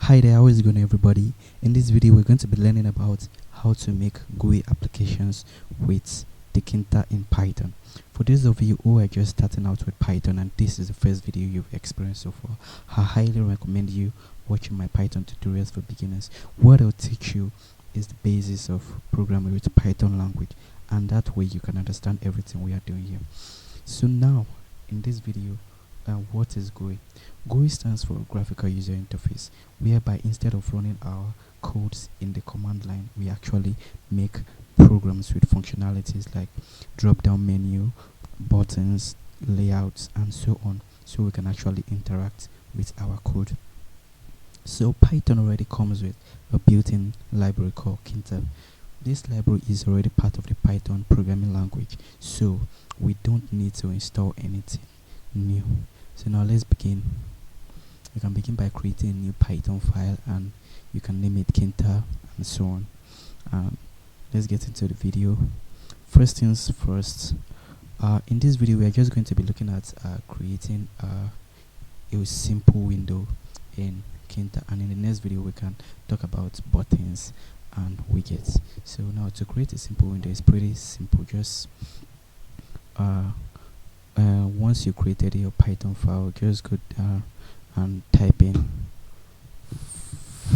Hi there, how is it going everybody? In this video we're going to be learning about how to make GUI applications with Tkinter in Python. For those of you who are just starting out with Python and this is the first video you've experienced so far, I highly recommend you watching my Python tutorials for beginners. What I'll teach you is the basis of programming with Python language, and that way you can understand everything we are doing here. So now in this video, what is GUI? GUI stands for Graphical User Interface, whereby instead of running our codes in the command line, we actually make programs with functionalities like drop down menu, buttons, layouts, and so on, so we can actually interact with our code. So Python already comes with a built-in library called Tkinter. This library is already part of the Python programming language, so we don't need to install anything new. So now let's begin. You can begin by creating a new Python file and you can name it Tkinter and so on. Let's get into the video. First things first, in this video we are just going to be looking at creating a simple window in Tkinter, and in the next video we can talk about buttons and widgets. So now to create a simple window is pretty simple. Just once you created your Python file, just go down and type in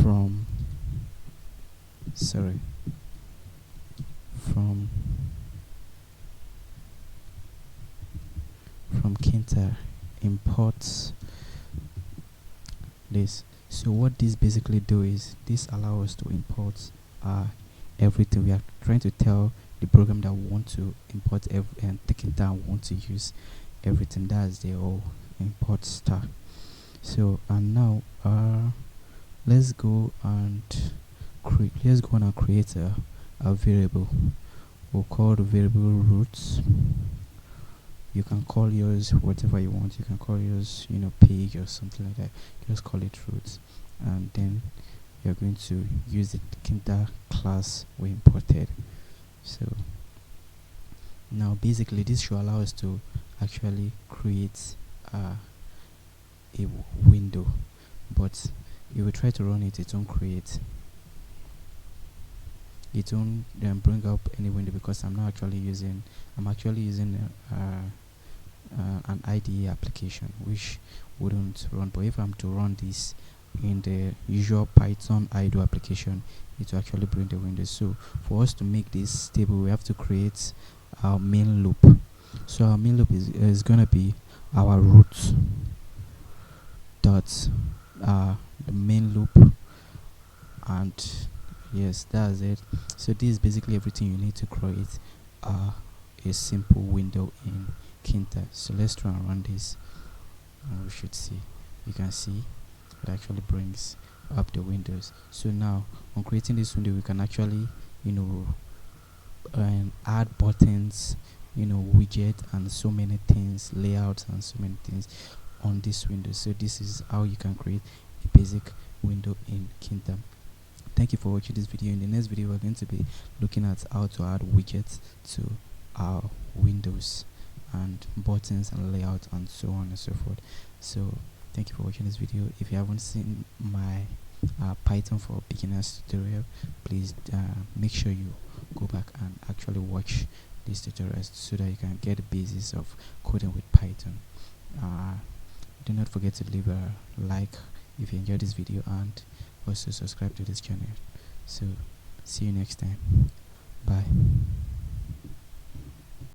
from Tkinter import this. So what this basically do is this allows us to import everything. We are trying to tell the program that we want to import and Tkinter and want to use everything. That's the whole import star. So and now let's go and create a variable. We'll call the variable roots. You can call yours whatever you want. You can call yours page or something like that. Just call it roots, and then you're going to use the Tkinter class we imported. So now basically this should allow us to actually create a window, but if we try to run it, it won't bring up any window because I'm actually using an IDE application which wouldn't run. But if I'm to run this in the usual Python idle application, it will actually bring the window. So for us to make this stable, we have to create our main loop. So our main loop is going to be our root dot the main loop, and yes, that's it. So this is basically everything you need to create a simple window in Tkinter. So let's try and run this, and we should see. You can see it actually brings up the windows. So now on creating this window, we can actually add buttons, widget, and so many things, layouts, and so many things on this window. So this is how you can create a basic window in Tkinter. Thank you for watching this video. In the next video we're going to be looking at how to add widgets to our windows and buttons and layout and so on and so forth. So thank you for watching this video. If you haven't seen my Python for beginners tutorial, please make sure you go back and actually watch these tutorials so that you can get the basis of coding with Python. Do not forget to leave a like if you enjoyed this video, and also subscribe to this channel. So see you next time. Bye.